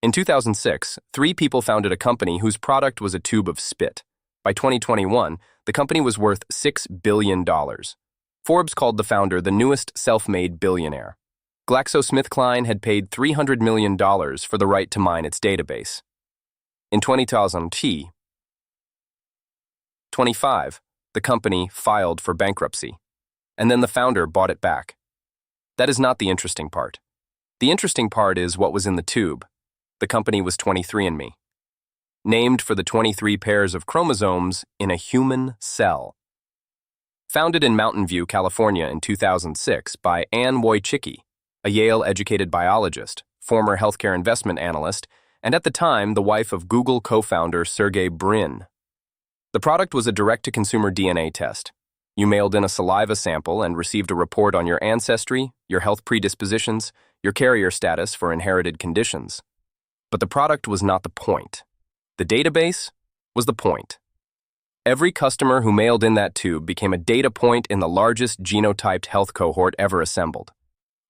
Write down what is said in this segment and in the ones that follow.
In 2006, three people founded a company whose product was a tube of spit. By 2021, the company was worth $6 billion. Forbes called the founder the newest self-made billionaire. GlaxoSmithKline had paid $300 million for the right to mine its database. In 2025, the company filed for bankruptcy, and then the founder bought it back. That is not the interesting part. The interesting part is what was in the tube. The company was 23andMe, named for the 23 pairs of chromosomes in a human cell. Founded in Mountain View, California in 2006 by Wojcicki, a Yale-educated biologist, former healthcare investment analyst, and at the time the wife of Google co-founder Sergey Brin. The product was a direct-to-consumer DNA test. You mailed in a saliva sample and received a report on your ancestry, your health predispositions, your carrier status for inherited conditions. But the product was not the point. The database was the point. Every customer who mailed in that tube became a data point in the largest genotyped health cohort ever assembled.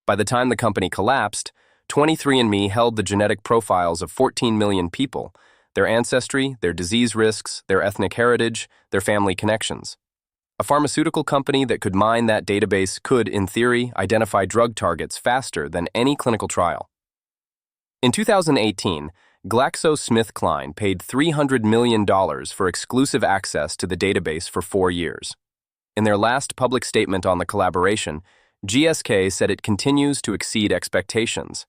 By the time the company collapsed, 23andMe held the genetic profiles of 14 million people, their ancestry, their disease risks, their ethnic heritage, their family connections. A pharmaceutical company that could mine that database could, in theory, identify drug targets faster than any clinical trial. In 2018, GlaxoSmithKline paid $300 million for exclusive access to the database for 4 years. In their last public statement on the collaboration, GSK said it continues to exceed expectations.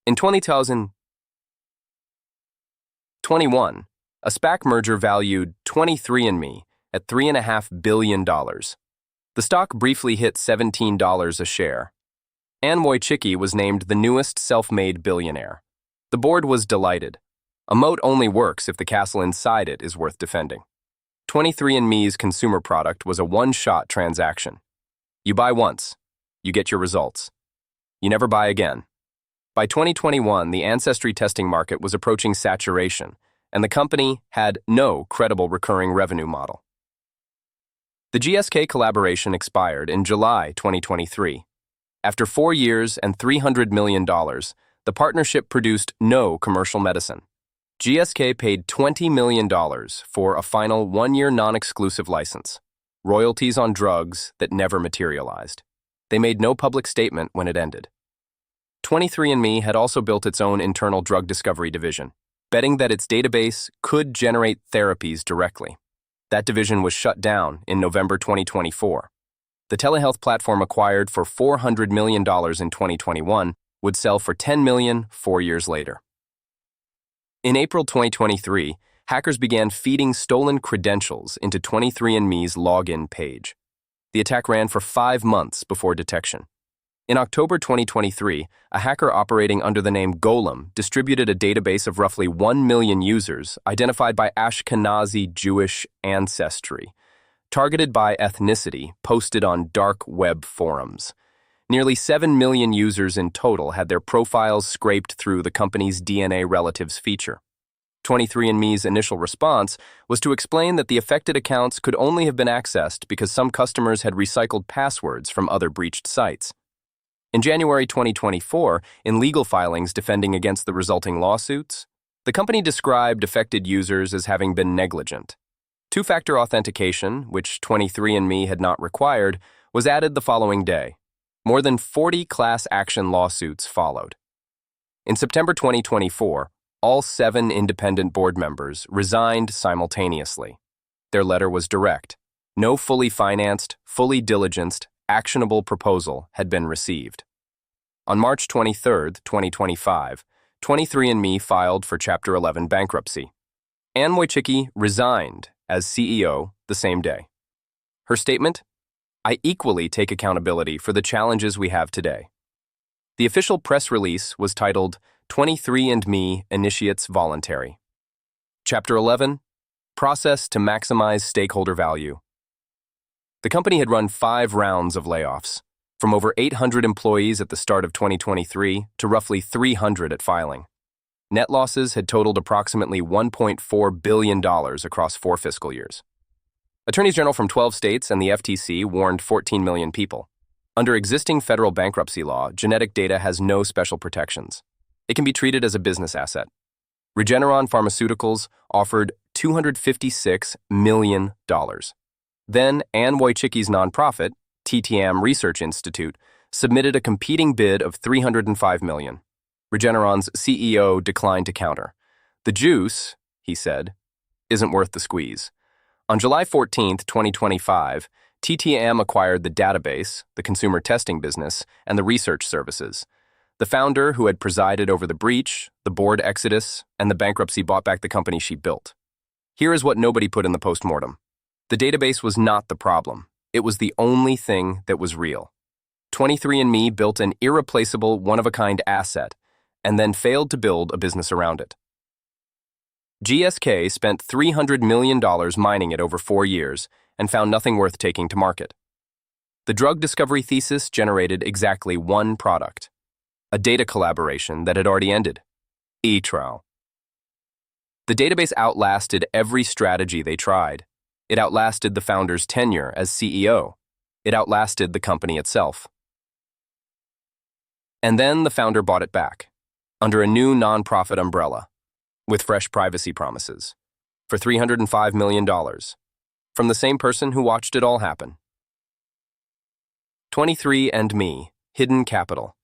In 2021, a SPAC merger valued 23andMe at $3.5 billion. The stock briefly hit $17 a share. Wojcicki was named the newest self-made billionaire. The board was delighted. A moat only works if the castle inside it is worth defending. 23andMe's consumer product was a one-shot transaction. You buy once, you get your results. You never buy again. By 2021, the ancestry testing market was approaching saturation, and the company had no credible recurring revenue model. The GSK collaboration expired in July 2023. After 4 years and $300 million, the partnership produced no commercial medicine. GSK paid $20 million for a final 1-year non-exclusive license, royalties on drugs that never materialized. They made no public statement when it ended. 23andMe had also built its own internal drug discovery division, betting that its database could generate therapies directly. That division was shut down in November 2024. The telehealth platform acquired for $400 million in 2021 would sell for $10 million 4 years later. In April 2023, hackers began feeding stolen credentials into 23andMe's login page. The attack ran for 5 months before detection. In October 2023, a hacker operating under the name Golem distributed a database of roughly 1 million users identified by Ashkenazi Jewish ancestry, targeted by ethnicity, posted on dark web forums. Nearly 7 million users in total had their profiles scraped through the company's DNA relatives feature. 23andMe's initial response was to explain that the affected accounts could only have been accessed because some customers had recycled passwords from other breached sites. In January 2024, in legal filings defending against the resulting lawsuits, the company described affected users as having been negligent. Two-factor authentication, which 23andMe had not required, was added the following day. More than 40 class action lawsuits followed. In September 2024, all 7 independent board members resigned simultaneously. Their letter was direct. No fully financed, fully diligenced, actionable proposal had been received. On March 23, 2025, 23andMe filed for Chapter 11 bankruptcy. Wojcicki resigned as CEO the same day. Her statement: "I equally take accountability for the challenges we have today." The official press release was titled 23andMe Initiates Voluntary. Chapter 11, Process to Maximize Stakeholder Value. The company had run 5 rounds of layoffs, from over 800 employees at the start of 2023 to roughly 300 at filing. Net losses had totaled approximately $1.4 billion across 4 fiscal years. Attorneys general from 12 states and the FTC warned 14 million people. Under existing federal bankruptcy law, genetic data has no special protections. It can be treated as a business asset. Regeneron Pharmaceuticals offered $256 million. Then, Anne Wojcicki's nonprofit, TTM Research Institute, submitted a competing bid of $305 million. Regeneron's CEO declined to counter. "The juice," he said, "isn't worth the squeeze." On July 14, 2025, TTM acquired the database, the consumer testing business, and the research services. The founder, who had presided over the breach, the board exodus, and the bankruptcy, bought back the company she built. Here is what nobody put in the postmortem. The database was not the problem. It was the only thing that was real. 23andMe built an irreplaceable, one-of-a-kind asset, and then failed to build a business around it. GSK spent $300 million mining it over 4 years and found nothing worth taking to market. The drug discovery thesis generated exactly one product, a data collaboration that had already ended, e-trial. The database outlasted every strategy they tried. It outlasted the founder's tenure as CEO. It outlasted the company itself. And then the founder bought it back, under a new nonprofit umbrella, with fresh privacy promises, for $305 million, from the same person who watched it all happen. 23andMe, hidden capital.